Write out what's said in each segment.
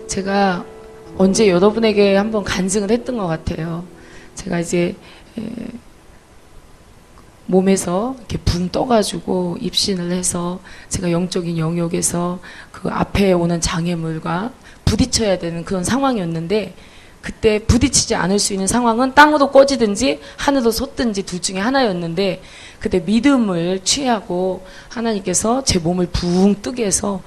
제가 언제 여러분에게 한번 간증을 했던 것 같아요. 제가 이제 몸에서 이렇게 붕 떠가지고 입신을 해서 제가 영적인 영역에서 그 앞에 오는 장애물과 부딪혀야 되는 그런 상황이었는데, 그때 부딪히지 않을 수 있는 상황은 땅으로 꺼지든지 하늘로 솟든지 둘 중에 하나였는데, 그때 믿음을 취하고 하나님께서 제 몸을 붕 뜨게 해서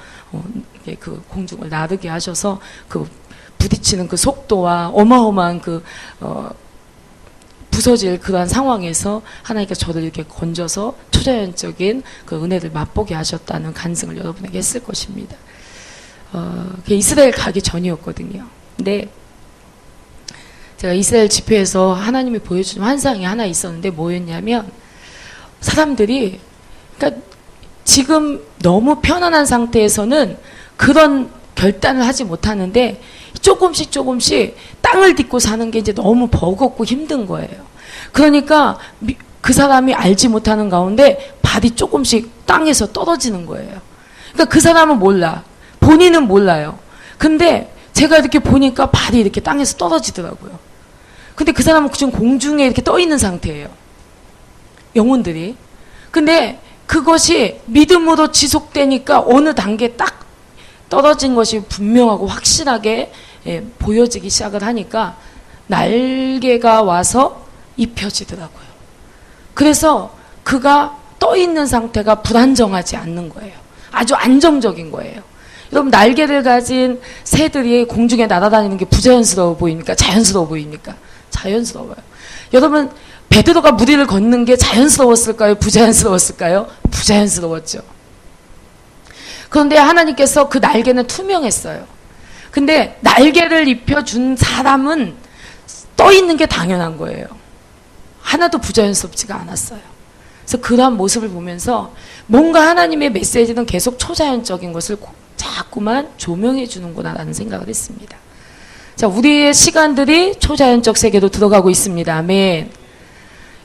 그 공중을 나르게 하셔서 그 부딪히는 그 속도와 어마어마한 그 부서질 그러한 상황에서 하나님께서 저를 이렇게 건져서 초자연적인 그 은혜를 맛보게 하셨다는 간증을 여러분에게 했을 것입니다. 그게 이스라엘 가기 전이었거든요. 근데 제가 이스라엘 집회에서 하나님이 보여주는 환상이 하나 있었는데 뭐였냐면, 사람들이 그러니까 지금 너무 편안한 상태에서는 그런 결단을 하지 못하는데 조금씩 땅을 딛고 사는 게 이제 너무 버겁고 힘든 거예요. 그러니까 그 사람이 알지 못하는 가운데 발이 조금씩 땅에서 떨어지는 거예요. 그러니까 그 사람은 몰라. 본인은 몰라요. 근데 제가 이렇게 보니까 발이 이렇게 땅에서 떨어지더라고요. 근데 그 사람은 지금 공중에 이렇게 떠 있는 상태예요. 영혼들이. 근데 그것이 믿음으로 지속되니까 어느 단계에 딱 떨어진 것이 분명하고 확실하게 보여지기 시작을 하니까 날개가 와서 입혀지더라고요. 그래서 그가 떠 있는 상태가 불안정하지 않는 거예요. 아주 안정적인 거예요. 여러분, 날개를 가진 새들이 공중에 날아다니는 게 부자연스러워 보입니까? 자연스러워 보입니까? 자연스러워요. 여러분, 베드로가 무리를 걷는 게 자연스러웠을까요? 부자연스러웠을까요? 부자연스러웠죠. 그런데 하나님께서 그 날개는 투명했어요. 근데 날개를 입혀준 사람은 떠 있는 게 당연한 거예요. 하나도 부자연스럽지가 않았어요. 그래서 그러한 모습을 보면서 뭔가 하나님의 메시지는 계속 초자연적인 것을 자꾸만 조명해 주는구나라는 생각을 했습니다. 자, 우리의 시간들이 초자연적 세계로 들어가고 있습니다. 아멘.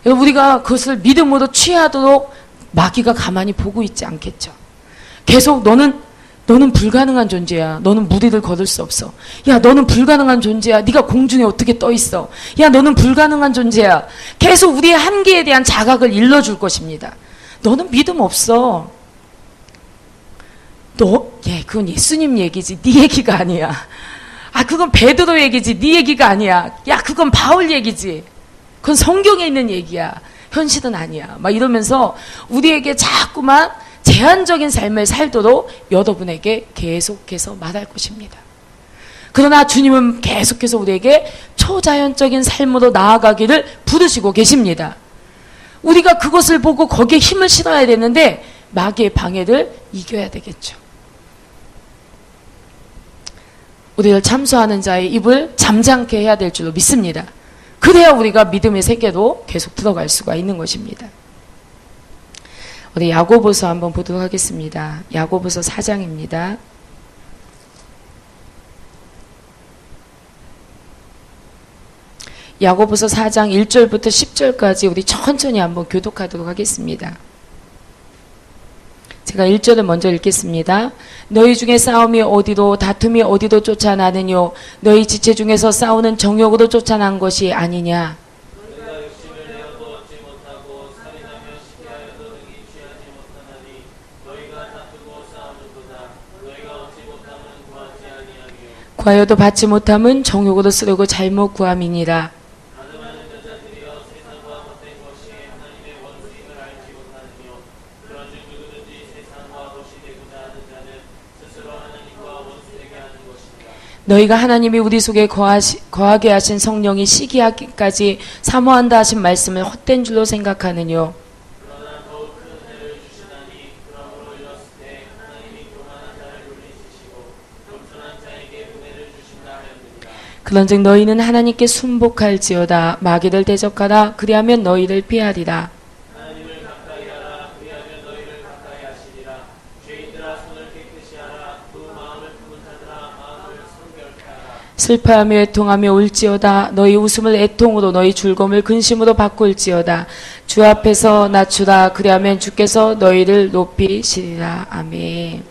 여러분, 우리가 그것을 믿음으로 취하도록 마귀가 가만히 보고 있지 않겠죠. 계속 너는 불가능한 존재야. 너는 무리를 거둘 수 없어. 야, 너는 불가능한 존재야. 네가 공중에 어떻게 떠 있어. 야, 너는 불가능한 존재야. 계속 우리의 한계에 대한 자각을 일러줄 것입니다. 너는 믿음 없어. 그건 예수님 얘기지. 네 얘기가 아니야. 그건 베드로 얘기지. 네 얘기가 아니야. 야, 그건 바울 얘기지. 그건 성경에 있는 얘기야. 현실은 아니야. 막 이러면서 우리에게 자꾸만 제한적인 삶을 살도록 여러분에게 계속해서 말할 것입니다. 그러나 주님은 계속해서 우리에게 초자연적인 삶으로 나아가기를 부르시고 계십니다. 우리가 그것을 보고 거기에 힘을 실어야 되는데 마귀의 방해를 이겨야 되겠죠. 우리를 참소하는 자의 입을 잠잠케 해야 될 줄로 믿습니다. 그래야 우리가 믿음의 세계로 계속 들어갈 수가 있는 것입니다. 우리 야고보서 한번 보도록 하겠습니다. 야고보서 4장입니다. 야고보서 4장 1절부터 10절까지 우리 천천히 한번 교독하도록 하겠습니다. 제가 1절을 먼저 읽겠습니다. 너희 중에 싸움이 어디로 다툼이 어디로 쫓아나느뇨. 너희 지체 중에서 싸우는 정욕으로 쫓아난 것이 아니냐. 구하여도 받지 못함은 정욕으로 쓰려고 잘못 구함이니라. 너희가 하나님이 우리 속에 거하게 하신 성령이 시기하기까지 사모한다 하신 말씀을 헛된 줄로 생각하느뇨. 그런즉 너희는 하나님께 순복할지어다. 마귀를 대적하라. 그리하면 너희를 피하리라. 하나님을 가까이 하라. 그리하면 너희를 가까이 하시리라. 죄인들아, 손을 깨끗이 하라. 두 마음을 품은 자들아, 마음을 성결케 하라. 슬퍼하며 애통하며 울지어다. 너희 웃음을 애통으로 너희 즐거움을 근심으로 바꿀지어다. 주 앞에서 낮추라. 그리하면 주께서 너희를 높이시리라. 아멘.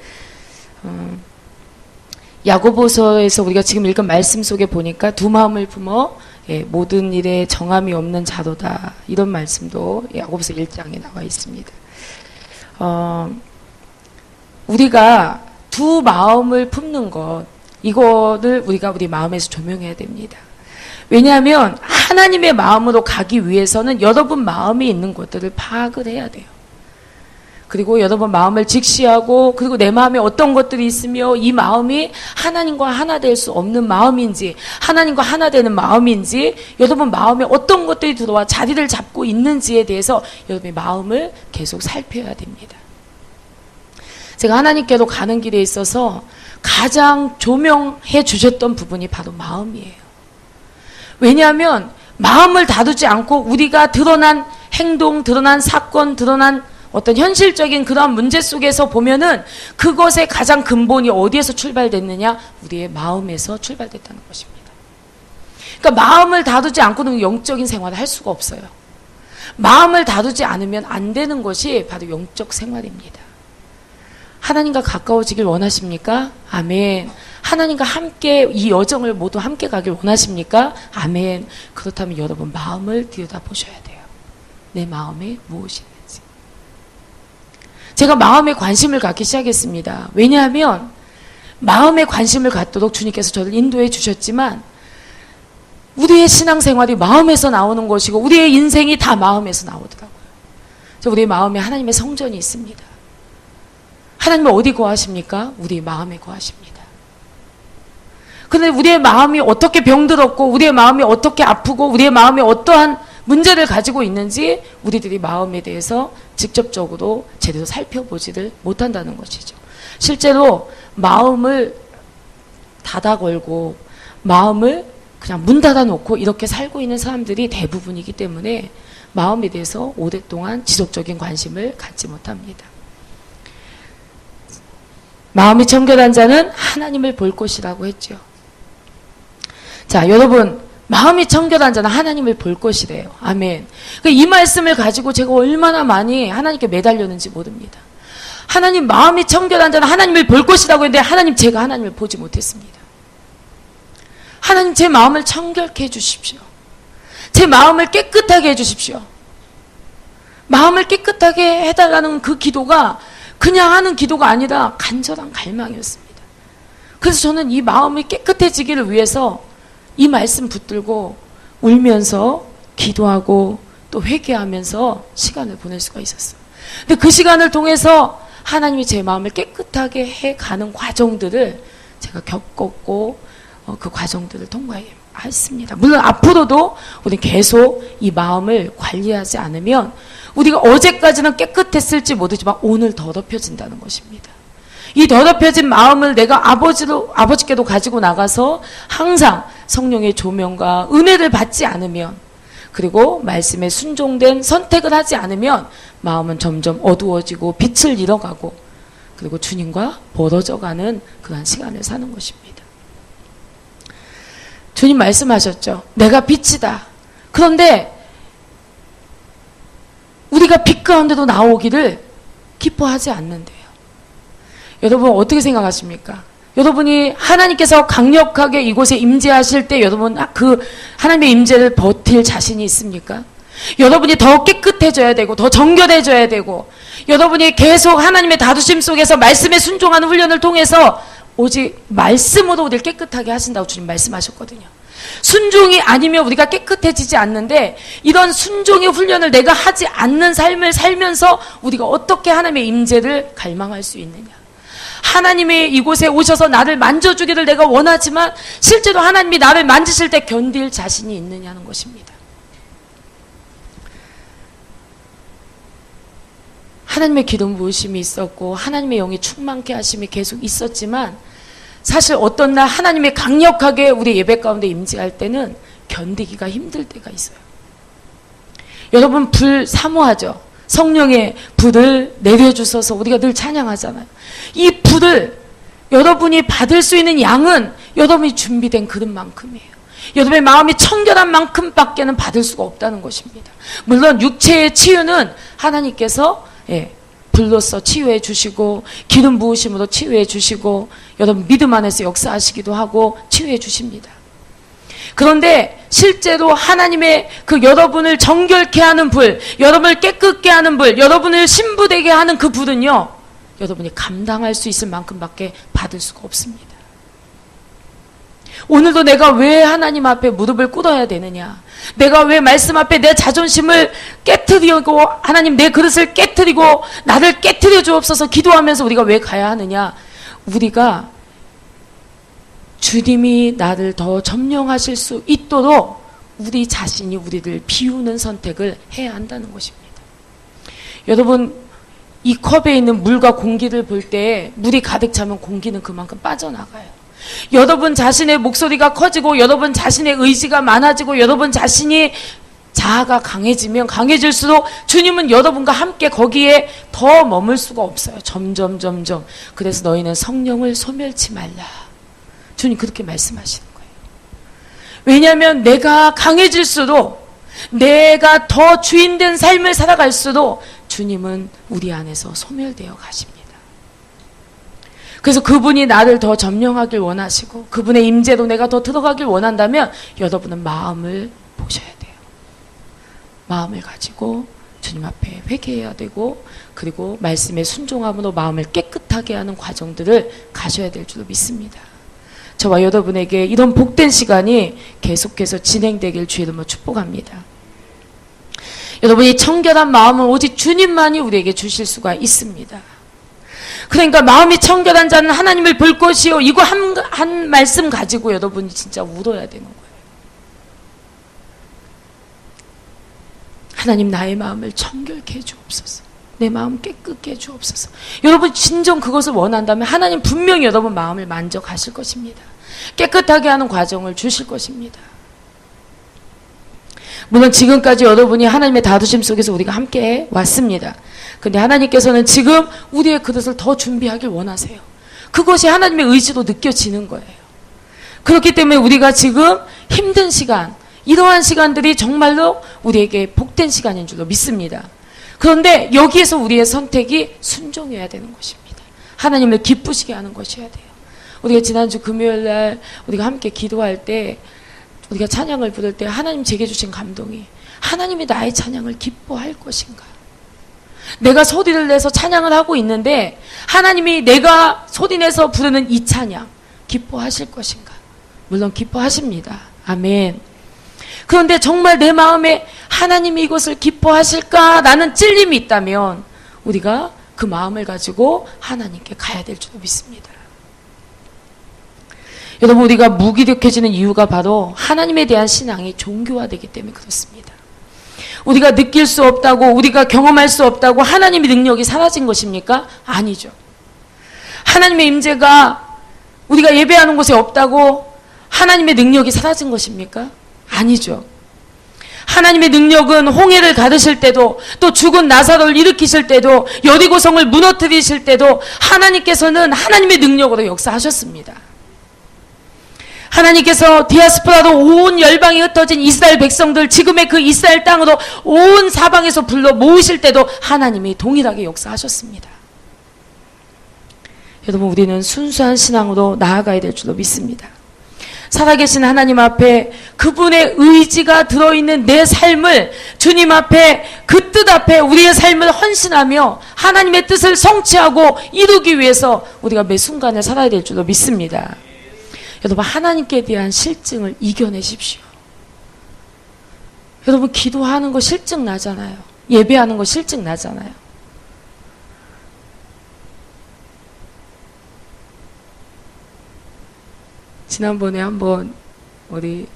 야고보서에서 우리가 지금 읽은 말씀 속에 보니까 두 마음을 품어 모든 일에 정함이 없는 자도다. 이런 말씀도 야고보서 1장에 나와 있습니다. 우리가 두 마음을 품는 것, 이거를 우리가 우리 마음에서 조명해야 됩니다. 왜냐하면 하나님의 마음으로 가기 위해서는 여러분 마음에 있는 것들을 파악을 해야 돼요. 그리고 여러분 마음을 직시하고, 그리고 내 마음에 어떤 것들이 있으며 이 마음이 하나님과 하나 될 수 없는 마음인지, 하나님과 하나 되는 마음인지, 여러분 마음에 어떤 것들이 들어와 자리를 잡고 있는지에 대해서 여러분의 마음을 계속 살펴야 됩니다. 제가 하나님께로 가는 길에 있어서 가장 조명해 주셨던 부분이 바로 마음이에요. 왜냐하면 마음을 다루지 않고 우리가 드러난 행동, 드러난 사건, 드러난 어떤 현실적인 그런 문제 속에서 보면은 그것의 가장 근본이 어디에서 출발됐느냐? 우리의 마음에서 출발됐다는 것입니다. 그러니까 마음을 다루지 않고는 영적인 생활을 할 수가 없어요. 마음을 다루지 않으면 안 되는 것이 바로 영적 생활입니다. 하나님과 가까워지길 원하십니까? 아멘. 하나님과 함께 이 여정을 모두 함께 가길 원하십니까? 아멘. 그렇다면 여러분 마음을 들여다보셔야 돼요. 내 마음에 무엇이 있는지. 제가 마음에 관심을 갖기 시작했습니다. 왜냐하면 마음에 관심을 갖도록 주님께서 저를 인도해 주셨지만 우리의 신앙생활이 마음에서 나오는 것이고 우리의 인생이 다 마음에서 나오더라고요. 우리의 마음에 하나님의 성전이 있습니다. 하나님은 어디 거하십니까? 우리 마음에 거하십니다. 그런데 우리의 마음이 어떻게 병들었고 우리의 마음이 어떻게 아프고 우리의 마음이 어떠한 문제를 가지고 있는지 우리들이 마음에 대해서 직접적으로 제대로 살펴보지를 못한다는 것이죠. 실제로 마음을 닫아 걸고 마음을 그냥 문 닫아 놓고 이렇게 살고 있는 사람들이 대부분이기 때문에 마음에 대해서 오랫동안 지속적인 관심을 갖지 못합니다. 마음이 청결한 자는 하나님을 볼 것이라고 했죠. 자, 여러분, 마음이 청결한 자는 하나님을 볼 것이래요. 아멘. 이 말씀을 가지고 제가 얼마나 많이 하나님께 매달렸는지 모릅니다. 하나님, 마음이 청결한 자는 하나님을 볼 것이라고 했는데 하나님, 제가 하나님을 보지 못했습니다. 하나님, 제 마음을 청결케 해주십시오. 제 마음을 깨끗하게 해주십시오. 마음을 깨끗하게 해달라는 그 기도가 그냥 하는 기도가 아니라 간절한 갈망이었습니다. 그래서 저는 이 마음이 깨끗해지기를 위해서 이 말씀 붙들고 울면서 기도하고 또 회개하면서 시간을 보낼 수가 있었어요. 근데 그 시간을 통해서 하나님이 제 마음을 깨끗하게 해가는 과정들을 제가 겪었고 그 과정들을 통과했습니다. 물론 앞으로도 우리는 계속 이 마음을 관리하지 않으면 우리가 어제까지는 깨끗했을지 모르지만 오늘 더럽혀진다는 것입니다. 이 더럽혀진 마음을 내가 아버지께도 가지고 나가서 항상 성령의 조명과 은혜를 받지 않으면, 그리고 말씀에 순종된 선택을 하지 않으면 마음은 점점 어두워지고 빛을 잃어가고, 그리고 주님과 멀어져가는 그런 시간을 사는 것입니다. 주님 말씀하셨죠. 내가 빛이다. 그런데 우리가 빛 가운데도 나오기를 기뻐하지 않는데요. 여러분 어떻게 생각하십니까? 여러분이 하나님께서 강력하게 이곳에 임재하실 때 여러분 그 하나님의 임재를 버틸 자신이 있습니까? 여러분이 더 깨끗해져야 되고 더 정결해져야 되고 여러분이 계속 하나님의 다루심 속에서 말씀에 순종하는 훈련을 통해서 오직 말씀으로 우리를 깨끗하게 하신다고 주님 말씀하셨거든요. 순종이 아니면 우리가 깨끗해지지 않는데 이런 순종의 훈련을 내가 하지 않는 삶을 살면서 우리가 어떻게 하나님의 임재를 갈망할 수 있느냐. 하나님이 이곳에 오셔서 나를 만져주기를 내가 원하지만 실제로 하나님이 나를 만지실 때 견딜 자신이 있느냐는 것입니다. 하나님의 기름 부으심이 있었고 하나님의 영이 충만케 하심이 계속 있었지만 사실 어떤 날 하나님이 강력하게 우리 예배 가운데 임재할 때는 견디기가 힘들 때가 있어요. 여러분 불 사모하죠. 성령의 불을 내려주셔서 우리가 늘 찬양하잖아요. 이 불을 여러분이 받을 수 있는 양은 여러분이 준비된 그릇만큼이에요. 여러분의 마음이 청결한 만큼밖에는 받을 수가 없다는 것입니다. 물론 육체의 치유는 하나님께서 불로써 치유해 주시고 기름 부으심으로 치유해 주시고 여러분 믿음 안에서 역사하시기도 하고 치유해 주십니다. 그런데 실제로 하나님의 그 여러분을 정결케 하는 불, 여러분을 깨끗게 하는 불, 여러분을 신부되게 하는 그 불은요, 여러분이 감당할 수 있을 만큼밖에 받을 수가 없습니다. 오늘도 내가 왜 하나님 앞에 무릎을 꿇어야 되느냐? 내가 왜 말씀 앞에 내 자존심을 깨트리고 하나님 내 그릇을 깨트리고 나를 깨트려 주옵소서 기도하면서 우리가 왜 가야 하느냐? 우리가 주님이 나를 더 점령하실 수 있도록 우리 자신이 우리를 비우는 선택을 해야 한다는 것입니다. 여러분, 이 컵에 있는 물과 공기를 볼 때 물이 가득 차면 공기는 그만큼 빠져나가요. 여러분 자신의 목소리가 커지고 여러분 자신의 의지가 많아지고 여러분 자신이 자아가 강해지면 강해질수록 주님은 여러분과 함께 거기에 더 머물 수가 없어요. 점점. 그래서 너희는 성령을 소멸치 말라. 주님 그렇게 말씀하시는 거예요. 왜냐하면 내가 강해질수록 내가 더 주인된 삶을 살아갈수록 주님은 우리 안에서 소멸되어 가십니다. 그래서 그분이 나를 더 점령하길 원하시고 그분의 임재로 내가 더 들어가길 원한다면 여러분은 마음을 보셔야 돼요. 마음을 가지고 주님 앞에 회개해야 되고 그리고 말씀에 순종함으로 마음을 깨끗하게 하는 과정들을 가셔야 될 줄로 믿습니다. 저와 여러분에게 이런 복된 시간이 계속해서 진행되길 주의 이름으로 축복합니다. 여러분이 청결한 마음은 오직 주님만이 우리에게 주실 수가 있습니다. 그러니까 마음이 청결한 자는 하나님을 볼 것이요. 이거 한 말씀 가지고 여러분이 진짜 울어야 되는 거예요. 하나님 나의 마음을 청결케 해 주옵소서. 내 마음 깨끗게 해 주옵소서. 여러분 진정 그것을 원한다면 하나님 분명히 여러분 마음을 만져가실 것입니다. 깨끗하게 하는 과정을 주실 것입니다. 물론 지금까지 여러분이 하나님의 다루심 속에서 우리가 함께 왔습니다. 근데 하나님께서는 지금 우리의 그릇을 더 준비하길 원하세요. 그것이 하나님의 의지로 느껴지는 거예요. 그렇기 때문에 우리가 지금 힘든 시간, 이러한 시간들이 정말로 우리에게 복된 시간인 줄로 믿습니다. 그런데 여기에서 우리의 선택이 순종해야 되는 것입니다. 하나님을 기쁘시게 하는 것이어야 돼요. 우리가 지난주 금요일날 우리가 함께 기도할 때 우리가 찬양을 부를 때 하나님 제게 주신 감동이 하나님이 나의 찬양을 기뻐할 것인가? 내가 소리를 내서 찬양을 하고 있는데 하나님이 내가 소리내서 부르는 이 찬양 기뻐하실 것인가? 물론 기뻐하십니다. 아멘. 그런데 정말 내 마음에 하나님이 이것을 기뻐하실까라는 찔림이 있다면 우리가 그 마음을 가지고 하나님께 가야 될 줄 믿습니다. 여러분 우리가 무기력해지는 이유가 바로 하나님에 대한 신앙이 종교화되기 때문에 그렇습니다. 우리가 느낄 수 없다고 우리가 경험할 수 없다고 하나님의 능력이 사라진 것입니까? 아니죠. 하나님의 임재가 우리가 예배하는 곳에 없다고 하나님의 능력이 사라진 것입니까? 아니죠. 하나님의 능력은 홍해를 가르실 때도 또 죽은 나사로를 일으키실 때도 여리고성을 무너뜨리실 때도 하나님께서는 하나님의 능력으로 역사하셨습니다. 하나님께서 디아스포라로 온 열방에 흩어진 이스라엘 백성들 지금의 그 이스라엘 땅으로 온 사방에서 불러 모으실 때도 하나님이 동일하게 역사하셨습니다. 여러분 우리는 순수한 신앙으로 나아가야 될 줄로 믿습니다. 살아계신 하나님 앞에 그분의 의지가 들어있는 내 삶을 주님 앞에 그 뜻 앞에 우리의 삶을 헌신하며 하나님의 뜻을 성취하고 이루기 위해서 우리가 매 순간을 살아야 될 줄로 믿습니다. 여러분 하나님께 대한 실증을 이겨내십시오. 여러분 기도하는 거 실증 나잖아요. 예배하는 거 실증 나잖아요. 지난번에 한번 우리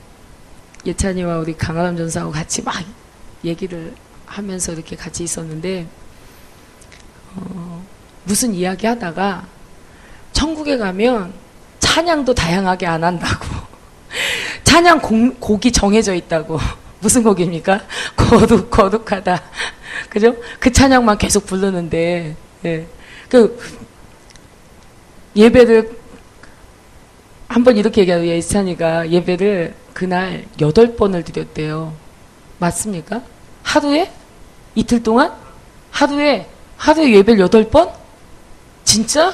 예찬이와 우리 강아람 전사하고 같이 막 얘기를 하면서 이렇게 같이 있었는데 무슨 이야기 하다가 천국에 가면 찬양도 다양하게 안 한다고 찬양 곡이 정해져 있다고 무슨 곡입니까? 거룩하다 그죠? 그 찬양만 계속 부르는데 예. 그 예배를 한번 이렇게 얘기하고 예찬이가 예배를 그날 8번을 드렸대요. 맞습니까? 하루에? 이틀 동안? 하루에 하루에 예배를 8번? 진짜?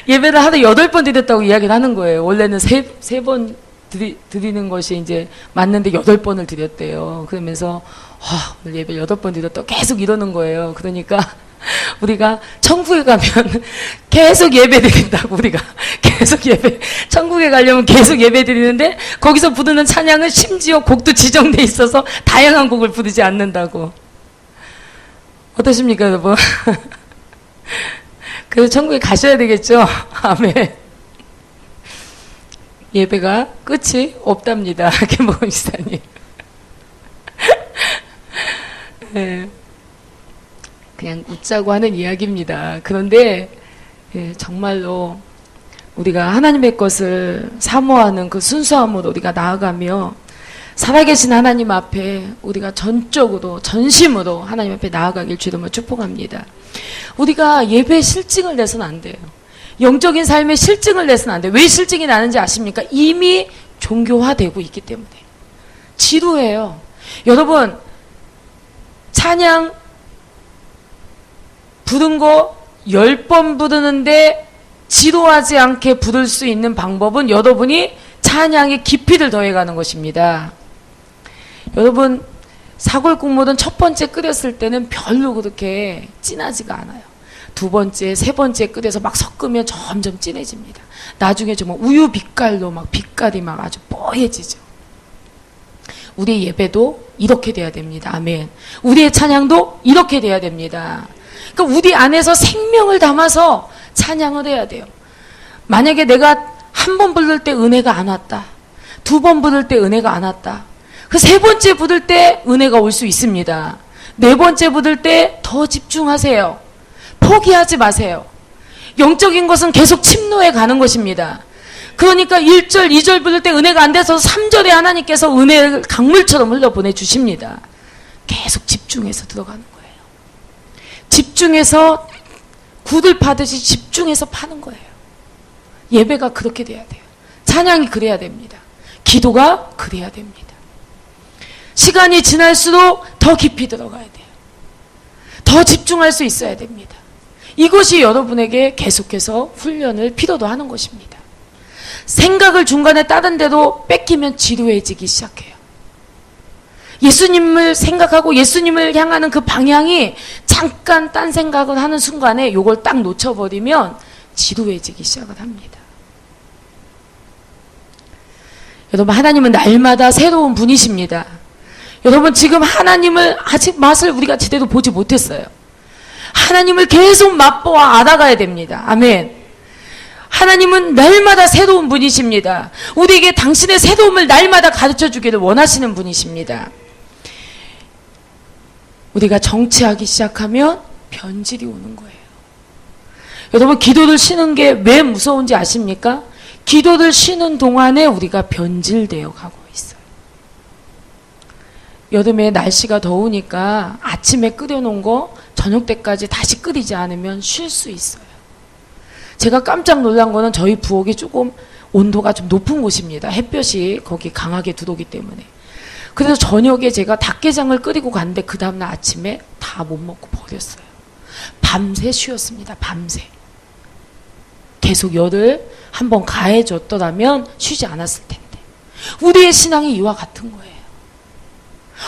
예배를 하루에 8번 드렸다고 이야기를 하는 거예요. 원래는 3번 드리는 것이 이제 맞는데 8번을 드렸대요. 그러면서 오늘 예배를 8번 드렸다고 계속 이러는 거예요. 그러니까 우리가 천국에 가면 계속 예배 드린다고. 우리가 계속 예배, 천국에 가려면 계속 예배 드리는데 거기서 부르는 찬양은 심지어 곡도 지정돼 있어서 다양한 곡을 부르지 않는다고. 어떠십니까 여러분? 그래서 천국에 가셔야 되겠죠? 아멘. 예배가 끝이 없답니다. 김복음 지사님. 네. 그냥 웃자고 하는 이야기입니다. 그런데 정말로 우리가 하나님의 것을 사모하는 그 순수함으로 우리가 나아가며 살아계신 하나님 앞에 우리가 전적으로 전심으로 하나님 앞에 나아가길 주님을 축복합니다. 우리가 예배에 실증을 내서는 안 돼요. 영적인 삶에 실증을 내서는 안 돼요. 왜 실증이 나는지 아십니까? 이미 종교화되고 있기 때문에. 지루해요. 여러분, 찬양 부른 거 10번 부르는데 지루하지 않게 부를 수 있는 방법은 여러분이 찬양의 깊이를 더해가는 것입니다. 여러분, 사골국물은 첫 번째 끓였을 때는 별로 그렇게 진하지가 않아요. 두 번째, 세 번째 끓여서 막 섞으면 점점 진해집니다. 나중에 정말 우유 빛깔로 막 빛깔이 막 아주 뽀얘지죠. 우리의 예배도 이렇게 돼야 됩니다. 아멘. 우리의 찬양도 이렇게 돼야 됩니다. 그러니까 우리 안에서 생명을 담아서 찬양을 해야 돼요. 만약에 내가 한 번 부를 때 은혜가 안 왔다. 2번 부를 때 은혜가 안 왔다. 그 3번째 부를 때 은혜가 올 수 있습니다. 4번째 부를 때 더 집중하세요. 포기하지 마세요. 영적인 것은 계속 침노해 가는 것입니다. 그러니까 1절, 2절 부를 때 은혜가 안 돼서 3절에 하나님께서 은혜를 강물처럼 흘려보내 주십니다. 계속 집중해서 들어가는 거예요. 집중해서 굴을 파듯이 집중해서 파는 거예요. 예배가 그렇게 돼야 돼요. 찬양이 그래야 됩니다. 기도가 그래야 됩니다. 시간이 지날수록 더 깊이 들어가야 돼요. 더 집중할 수 있어야 됩니다. 이것이 여러분에게 계속해서 훈련을 필요로 하는 것입니다. 생각을 중간에 다른 데로 뺏기면 지루해지기 시작해요. 예수님을 생각하고 예수님을 향하는 그 방향이 잠깐 딴 생각을 하는 순간에 이걸 딱 놓쳐버리면 지루해지기 시작을 합니다. 여러분, 하나님은 날마다 새로운 분이십니다. 여러분, 지금 하나님을 아직 맛을 우리가 제대로 보지 못했어요. 하나님을 계속 맛보아 알아가야 됩니다. 아멘. 하나님은 날마다 새로운 분이십니다. 우리에게 당신의 새로움을 날마다 가르쳐 주기를 원하시는 분이십니다. 우리가 정치하기 시작하면 변질이 오는 거예요. 여러분, 기도를 쉬는 게 왜 무서운지 아십니까? 기도를 쉬는 동안에 우리가 변질되어 가고 있어요. 여름에 날씨가 더우니까 아침에 끓여놓은 거 저녁 때까지 다시 끓이지 않으면 쉴 수 있어요. 제가 깜짝 놀란 거는 저희 부엌이 조금 온도가 좀 높은 곳입니다. 햇볕이 거기 강하게 들어오기 때문에. 그래서 저녁에 제가 닭게장을 끓이고 갔는데 그 다음날 아침에 다 못 먹고 버렸어요. 밤새 쉬었습니다. 밤새. 계속 열을 한번 가해줬더라면 쉬지 않았을 텐데. 우리의 신앙이 이와 같은 거예요.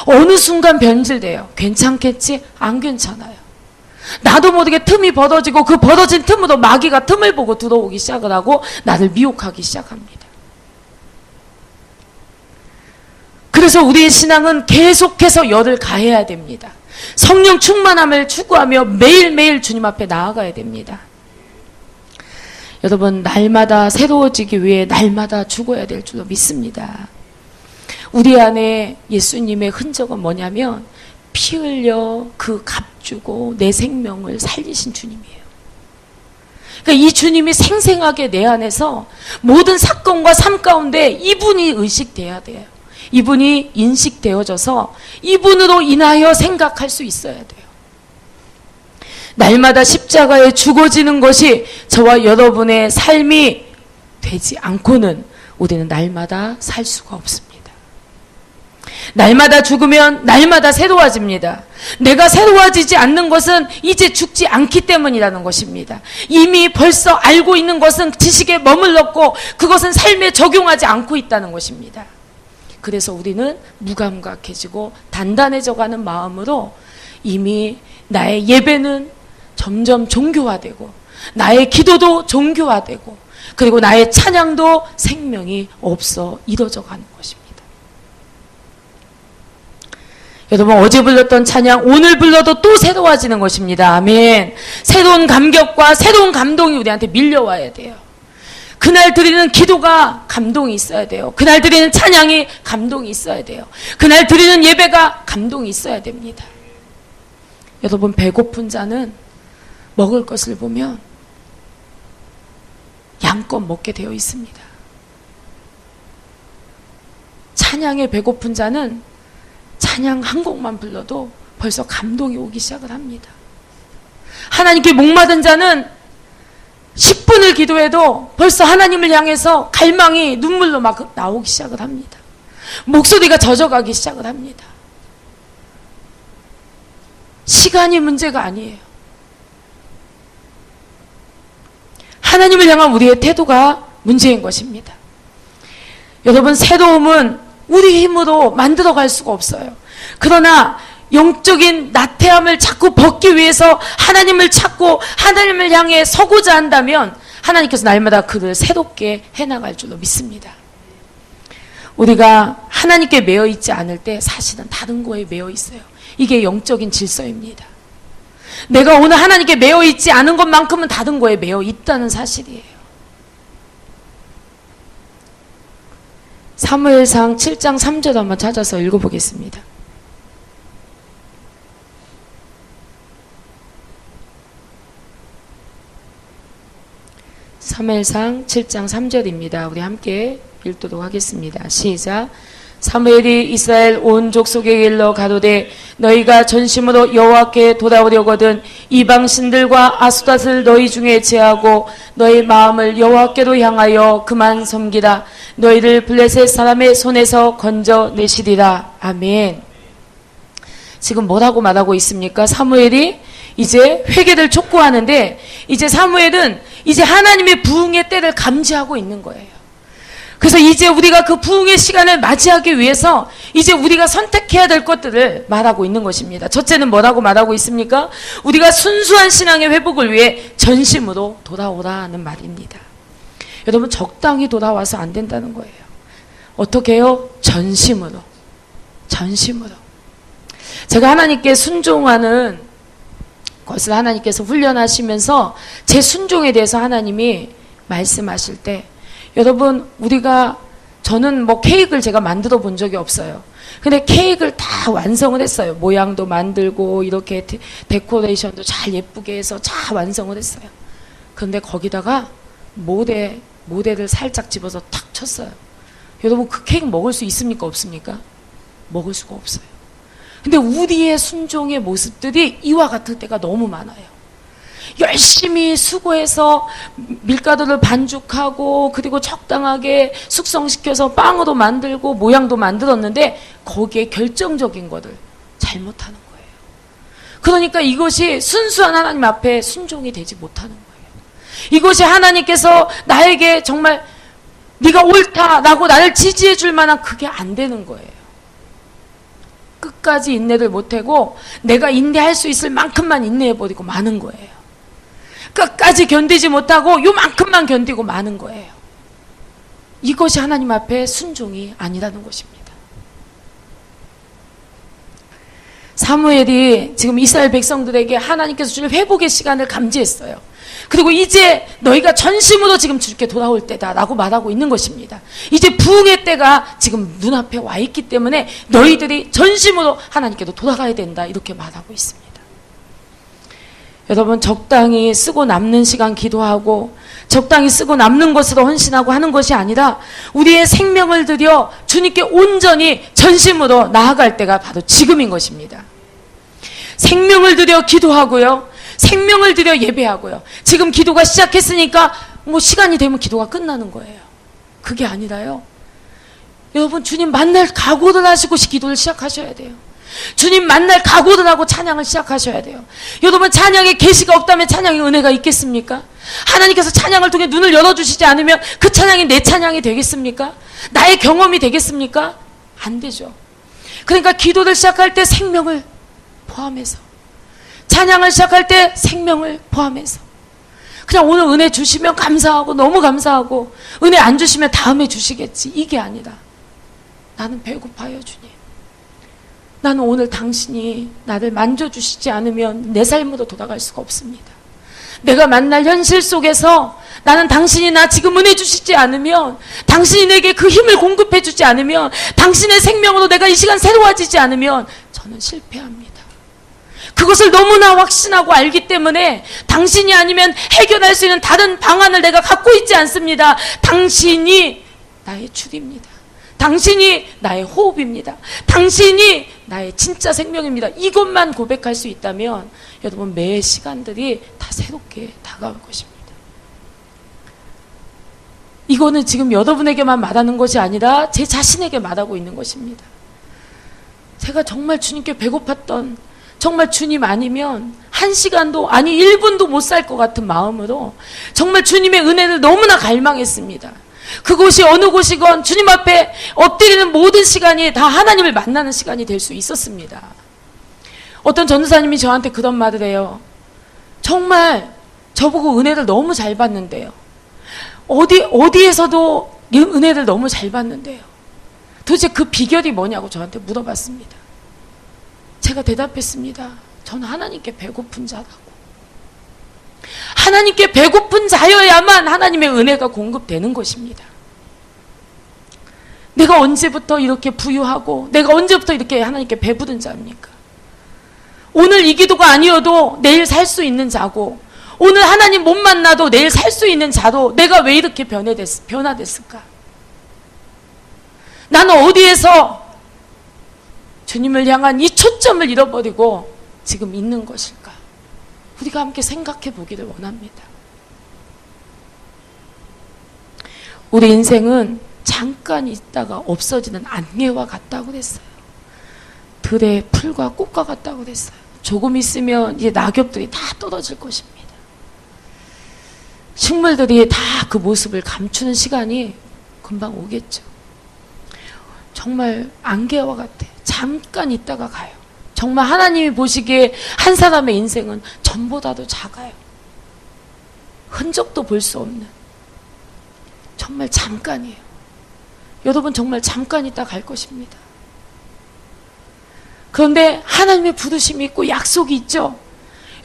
어느 순간 변질돼요. 괜찮겠지? 안 괜찮아요. 나도 모르게 틈이 벌어지고 그 벌어진 틈으로 마귀가 틈을 보고 들어오기 시작을 하고 나를 미혹하기 시작합니다. 그래서 우리의 신앙은 계속해서 열을 가해야 됩니다. 성령 충만함을 추구하며 매일매일 주님 앞에 나아가야 됩니다. 여러분, 날마다 새로워지기 위해 날마다 죽어야 될 줄로 믿습니다. 우리 안에 예수님의 흔적은 뭐냐면 피 흘려 그 값주고 내 생명을 살리신 주님이에요. 그러니까 이 주님이 생생하게 내 안에서 모든 사건과 삶 가운데 이분이 의식돼야 돼요. 이분이 인식되어져서 이분으로 인하여 생각할 수 있어야 돼요. 날마다 십자가에 죽어지는 것이 저와 여러분의 삶이 되지 않고는 우리는 날마다 살 수가 없습니다. 날마다 죽으면 날마다 새로워집니다. 내가 새로워지지 않는 것은 이제 죽지 않기 때문이라는 것입니다. 이미 벌써 알고 있는 것은 지식에 머물렀고 그것은 삶에 적용하지 않고 있다는 것입니다. 그래서 우리는 무감각해지고 단단해져가는 마음으로 이미 나의 예배는 점점 종교화되고 나의 기도도 종교화되고 그리고 나의 찬양도 생명이 없어 이뤄져가는 것입니다. 여러분, 어제 불렀던 찬양 오늘 불러도 또 새로워지는 것입니다. 아멘. 새로운 감격과 새로운 감동이 우리한테 밀려와야 돼요. 그날 드리는 기도가 감동이 있어야 돼요. 그날 드리는 찬양이 감동이 있어야 돼요. 그날 드리는 예배가 감동이 있어야 됩니다. 여러분, 배고픈 자는 먹을 것을 보면 양껏 먹게 되어 있습니다. 찬양에 배고픈 자는 찬양 한 곡만 불러도 벌써 감동이 오기 시작을 합니다. 하나님께 목마른 자는 10분을 기도해도 벌써 하나님을 향해서 갈망이 눈물로 막 나오기 시작을 합니다. 목소리가 젖어가기 시작을 합니다. 시간이 문제가 아니에요. 하나님을 향한 우리의 태도가 문제인 것입니다. 여러분, 새로움은 우리 힘으로 만들어갈 수가 없어요. 그러나 영적인 나태함을 자꾸 벗기 위해서 하나님을 찾고 하나님을 향해 서고자 한다면 하나님께서 날마다 그를 새롭게 해나갈 줄로 믿습니다. 우리가 하나님께 매여 있지 않을 때 사실은 다른 거에 매여 있어요. 이게 영적인 질서입니다. 내가 오늘 하나님께 매여 있지 않은 것만큼은 다른 거에 매여 있다는 사실이에요. 사무엘상 7장 3절 한번 찾아서 읽어보겠습니다. 사무엘상 7장 3절입니다. 우리 함께 읽도록 하겠습니다. 시작. 사무엘이 이스라엘 온 족속에게 일러 가로되 너희가 전심으로 여호와께 돌아오려거든 이방 신들과 아수닷을 너희 중에 제하고 너희 마음을 여호와께로 향하여 그만 섬기라. 너희를 블레셋 사람의 손에서 건져내시리라. 아멘. 지금 뭐라고 말하고 있습니까? 사무엘이 이제 회개를 촉구하는데 이제 사무엘은 이제 하나님의 부흥의 때를 감지하고 있는 거예요. 그래서 이제 우리가 그 부흥의 시간을 맞이하기 위해서 이제 우리가 선택해야 될 것들을 말하고 있는 것입니다. 첫째는 뭐라고 말하고 있습니까? 우리가 순수한 신앙의 회복을 위해 전심으로 돌아오라는 말입니다. 여러분, 적당히 돌아와서 안 된다는 거예요. 어떻게 해요? 전심으로. 전심으로. 제가 하나님께 순종하는 것을 하나님께서 훈련하시면서 제 순종에 대해서 하나님이 말씀하실 때 여러분, 저는 뭐 케이크를 제가 만들어 본 적이 없어요. 근데 케이크를 다 완성을 했어요. 모양도 만들고 이렇게 데코레이션도 잘 예쁘게 해서 잘 완성을 했어요. 그런데 거기다가 모래를 살짝 집어서 탁 쳤어요. 여러분, 그 케이크 먹을 수 있습니까? 없습니까? 먹을 수가 없어요. 근데 우리의 순종의 모습들이 이와 같을 때가 너무 많아요. 열심히 수고해서 밀가루를 반죽하고 그리고 적당하게 숙성시켜서 빵으로 만들고 모양도 만들었는데 거기에 결정적인 것을 잘못하는 거예요. 그러니까 이것이 순수한 하나님 앞에 순종이 되지 못하는 거예요. 이것이 하나님께서 나에게 정말 네가 옳다라고 나를 지지해 줄 만한 그게 안 되는 거예요. 끝까지 인내를 못하고 내가 인내할 수 있을 만큼만 인내해버리고 마는 거예요. 끝까지 견디지 못하고 요만큼만 견디고 마는 거예요. 이것이 하나님 앞에 순종이 아니라는 것입니다. 사무엘이 지금 이스라엘 백성들에게 하나님께서 줄 회복의 시간을 감지했어요. 그리고 이제 너희가 전심으로 지금 주께 돌아올 때다라고 말하고 있는 것입니다. 이제 부흥의 때가 지금 눈앞에 와 있기 때문에 너희들이 전심으로 하나님께로 돌아가야 된다, 이렇게 말하고 있습니다. 여러분, 적당히 쓰고 남는 시간 기도하고 적당히 쓰고 남는 것으로 헌신하고 하는 것이 아니라 우리의 생명을 들여 주님께 온전히 전심으로 나아갈 때가 바로 지금인 것입니다. 생명을 들여 기도하고요, 생명을 들여 예배하고요. 지금 기도가 시작했으니까 뭐 시간이 되면 기도가 끝나는 거예요. 그게 아니라요, 여러분, 주님 만날 각오를 하시고 기도를 시작하셔야 돼요. 주님 만날 각오를 하고 찬양을 시작하셔야 돼요. 여러분, 찬양의 계시가 없다면 찬양의 은혜가 있겠습니까? 하나님께서 찬양을 통해 눈을 열어주시지 않으면 그 찬양이 내 찬양이 되겠습니까? 나의 경험이 되겠습니까? 안 되죠. 그러니까 기도를 시작할 때 생명을 포함해서, 찬양을 시작할 때 생명을 포함해서, 그냥 오늘 은혜 주시면 감사하고 너무 감사하고 은혜 안 주시면 다음에 주시겠지, 이게 아니라 나는 배고파요 주님. 나는 오늘 당신이 나를 만져주시지 않으면 내 삶으로 돌아갈 수가 없습니다. 내가 만날 현실 속에서 나는 당신이 나 지금 은혜 주시지 않으면, 당신이 내게 그 힘을 공급해 주지 않으면, 당신의 생명으로 내가 이 시간 새로워지지 않으면 저는 실패합니다. 그것을 너무나 확신하고 알기 때문에 당신이 아니면 해결할 수 있는 다른 방안을 내가 갖고 있지 않습니다. 당신이 나의 줄입니다. 당신이 나의 호흡입니다. 당신이 나의 진짜 생명입니다. 이것만 고백할 수 있다면 여러분, 매 시간들이 다 새롭게 다가올 것입니다. 이거는 지금 여러분에게만 말하는 것이 아니라 제 자신에게 말하고 있는 것입니다. 제가 정말 주님께 배고팠던, 정말 주님 아니면 1시간도 아니 1분도 못 살 것 같은 마음으로 정말 주님의 은혜를 너무나 갈망했습니다. 그곳이 어느 곳이건 주님 앞에 엎드리는 모든 시간이 다 하나님을 만나는 시간이 될 수 있었습니다. 어떤 전도사님이 저한테 그런 말을 해요. 정말 저보고 은혜를 너무 잘 받는데요. 어디에서도 은혜를 너무 잘 받는데요. 도대체 그 비결이 뭐냐고 저한테 물어봤습니다. 제가 대답했습니다. 저는 하나님께 배고픈 자라고. 하나님께 배고픈 자여야만 하나님의 은혜가 공급되는 것입니다. 내가 언제부터 이렇게 부유하고 내가 언제부터 이렇게 하나님께 배부른 자입니까? 오늘 이 기도가 아니어도 내일 살 수 있는 자고, 오늘 하나님 못 만나도 내일 살 수 있는 자로 내가 왜 이렇게 변화됐을까? 나는 어디에서 주님을 향한 이 초점을 잃어버리고 지금 있는 것일까? 우리가 함께 생각해 보기를 원합니다. 우리 인생은 잠깐 있다가 없어지는 안개와 같다고 그랬어요. 들의 풀과 꽃과 같다고 그랬어요. 조금 있으면 이제 낙엽들이 다 떨어질 것입니다. 식물들이 다 그 모습을 감추는 시간이 금방 오겠죠. 정말 안개와 같아. 잠깐 있다가 가요. 정말 하나님이 보시기에 한 사람의 인생은 전보다도 작아요. 흔적도 볼 수 없는, 정말 잠깐이에요. 여러분, 정말 잠깐 있다 갈 것입니다. 그런데 하나님의 부르심이 있고 약속이 있죠.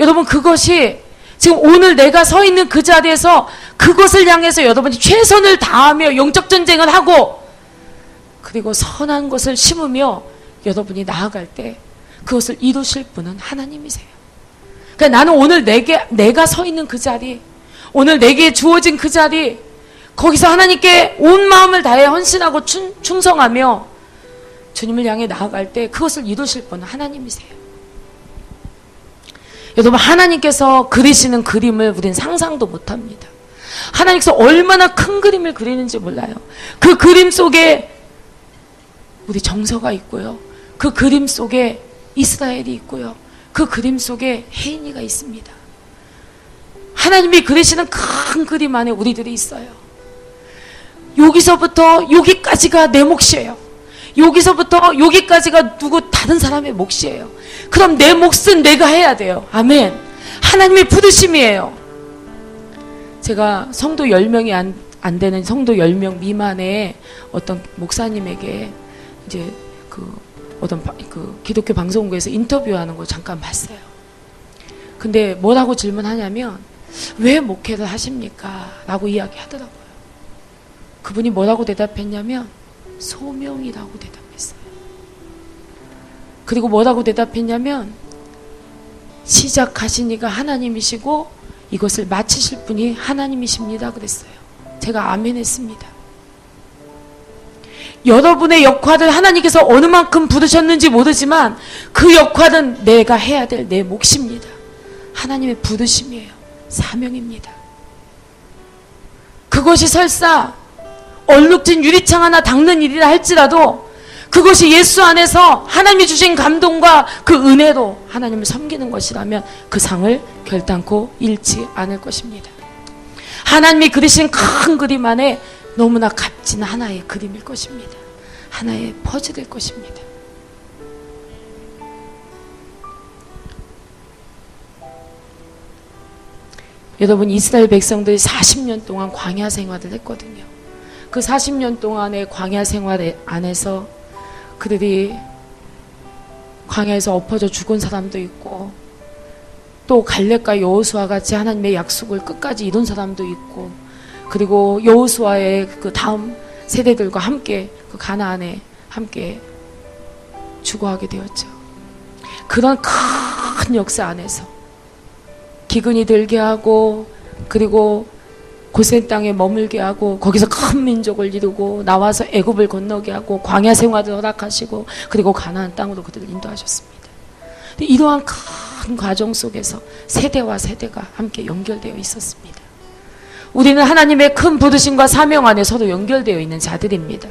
여러분, 그것이 지금 오늘 내가 서 있는 그 자리에서 그것을 향해서 여러분이 최선을 다하며 영적 전쟁을 하고, 그리고 선한 것을 심으며 여러분이 나아갈 때 그것을 이루실 분은 하나님이세요. 그러니까 나는 오늘 내가 서 있는 그 자리, 오늘 내게 주어진 그 자리, 거기서 하나님께 온 마음을 다해 헌신하고 충성하며 주님을 향해 나아갈 때 그것을 이루실 분은 하나님이세요. 여러분, 하나님께서 그리시는 그림을 우리는 상상도 못합니다. 하나님께서 얼마나 큰 그림을 그리는지 몰라요. 그 그림 속에 우리 정서가 있고요. 그 그림 속에 이스라엘이 있고요. 그 그림 속에 혜인이가 있습니다. 하나님이 그리시는 큰 그림 안에 우리들이 있어요. 여기서부터 여기까지가 내 몫이에요. 여기서부터 여기까지가 누구 다른 사람의 몫이에요. 그럼 내 몫은 내가 해야 돼요. 아멘. 하나님의 부르심이에요. 제가 성도 10명이 안 되는 성도 10명 미만의 어떤 목사님에게 이제 어떤 기독교 방송국에서 인터뷰하는 거 잠깐 봤어요. 근데 뭐라고 질문하냐면, 왜 목회를 하십니까? 라고 이야기하더라고요. 그분이 뭐라고 대답했냐면, 소명이라고 대답했어요. 그리고 뭐라고 대답했냐면, 시작하신 이가 하나님이시고 이것을 마치실 분이 하나님이십니다 그랬어요. 제가 아멘 했습니다. 여러분의 역할을 하나님께서 어느 만큼 부르셨는지 모르지만 그 역할은 내가 해야 될 내 몫입니다. 하나님의 부르심이에요. 사명입니다. 그것이 설사 얼룩진 유리창 하나 닦는 일이라 할지라도 그것이 예수 안에서 하나님이 주신 감동과 그 은혜로 하나님을 섬기는 것이라면 그 상을 결단코 잃지 않을 것입니다. 하나님이 그리신 큰 그림 안에 너무나 값진 하나의 그림일 것입니다. 하나의 퍼즐일 것입니다. 여러분, 이스라엘 백성들이 40년 동안 광야 생활을 했거든요. 그 40년 동안의 광야 생활 안에서 그들이 광야에서 엎어져 죽은 사람도 있고, 또 갈렙과 여호수아 같이 하나님의 약속을 끝까지 이룬 사람도 있고, 그리고 여호수아의 그 다음 세대들과 함께 그 가나안에 함께 죽어가게 되었죠. 그런 큰 역사 안에서 기근이 들게 하고, 그리고 고센 땅에 머물게 하고, 거기서 큰 민족을 이루고 나와서 애굽을 건너게 하고 광야 생활을 허락하시고, 그리고 가나안 땅으로 그들을 인도하셨습니다. 이러한 큰 과정 속에서 세대와 세대가 함께 연결되어 있었습니다. 우리는 하나님의 큰 부르심과 사명 안에 서로 연결되어 있는 자들입니다.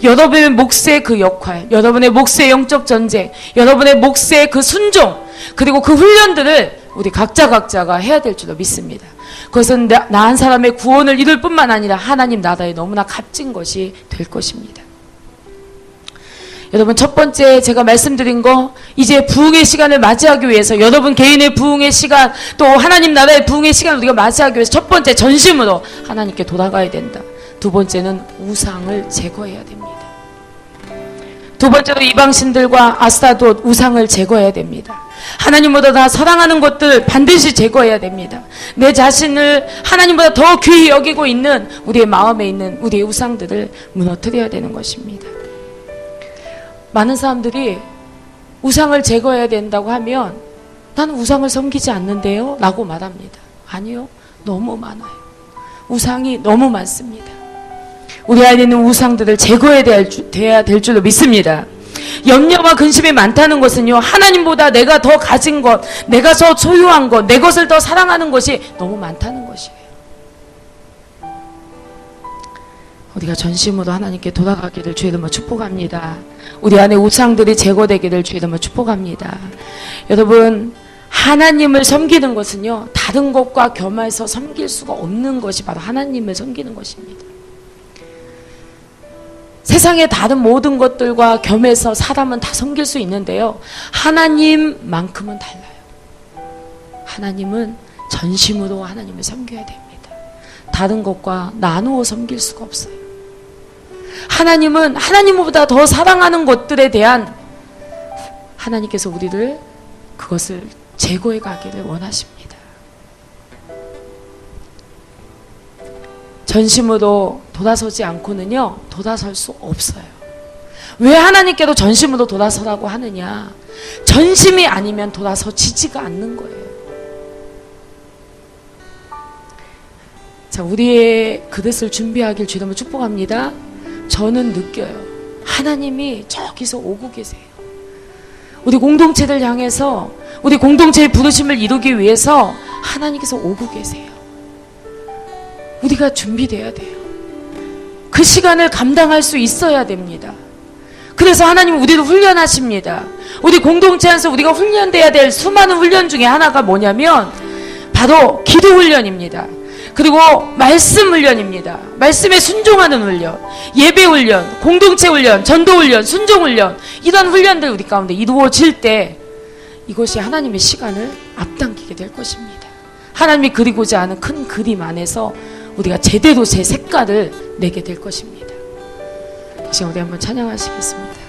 여러분의 몫의 그 역할, 여러분의 몫의 영적 전쟁, 여러분의 몫의 그 순종, 그리고 그 훈련들을 우리 각자가 해야 될 줄로 믿습니다. 그것은 나 한 사람의 구원을 이룰 뿐만 아니라 하나님 나라에 너무나 값진 것이 될 것입니다. 여러분, 첫 번째 제가 말씀드린 거, 이제 부흥의 시간을 맞이하기 위해서, 여러분 개인의 부흥의 시간, 또 하나님 나라의 부흥의 시간을 우리가 맞이하기 위해서 첫 번째 전심으로 하나님께 돌아가야 된다. 두 번째는 우상을 제거해야 됩니다. 두 번째로 이방신들과 아스타롯 우상을 제거해야 됩니다. 하나님보다 더 사랑하는 것들 반드시 제거해야 됩니다. 내 자신을 하나님보다 더 귀히 여기고 있는 우리의 마음에 있는 우리의 우상들을 무너뜨려야 되는 것입니다. 많은 사람들이 우상을 제거해야 된다고 하면 나는 우상을 섬기지 않는데요 라고 말합니다. 아니요, 너무 많아요. 우상이 너무 많습니다. 우리 안에 있는 우상들을 제거해야 될 줄로 믿습니다. 염려와 근심이 많다는 것은요, 하나님보다 내가 더 가진 것, 내가 더 소유한 것, 내 것을 더 사랑하는 것이 너무 많다는 것이에요. 우리가 전심으로 하나님께 돌아가기를 주의 이름으로 축복합니다. 우리 안에 우상들이 제거되기를 주의 이름으로 축복합니다. 여러분, 하나님을 섬기는 것은요, 다른 것과 겸해서 섬길 수가 없는 것이 바로 하나님을 섬기는 것입니다. 세상의 다른 모든 것들과 겸해서 사람은 다 섬길 수 있는데요, 하나님만큼은 달라요. 하나님은 전심으로 하나님을 섬겨야 됩니다. 다른 것과 나누어 섬길 수가 없어요. 하나님은 하나님보다 더 사랑하는 것들에 대한, 하나님께서 우리를 그것을 제거해 가기를 원하십니다. 전심으로 돌아서지 않고는요, 돌아설 수 없어요. 왜 하나님께도 전심으로 돌아서라고 하느냐? 전심이 아니면 돌아서지지가 않는 거예요. 자, 우리의 그릇을 준비하길 주님을 축복합니다. 저는 느껴요. 하나님이 저기서 오고 계세요. 우리 공동체를 향해서, 우리 공동체의 부르심을 이루기 위해서 하나님께서 오고 계세요. 우리가 준비돼야 돼요. 그 시간을 감당할 수 있어야 됩니다. 그래서 하나님은 우리를 훈련하십니다. 우리 공동체 안에서 우리가 훈련돼야 될 수많은 훈련 중에 하나가 뭐냐면 바로 기도 훈련입니다. 그리고 말씀 훈련입니다. 말씀에 순종하는 훈련, 예배 훈련, 공동체 훈련, 전도 훈련, 순종 훈련, 이런 훈련들 우리 가운데 이루어질 때 이것이 하나님의 시간을 앞당기게 될 것입니다. 하나님이 그리고자 하는 큰 그림 안에서 우리가 제대로 제 색깔을 내게 될 것입니다. 이 시간 우리 한번 찬양하시겠습니다.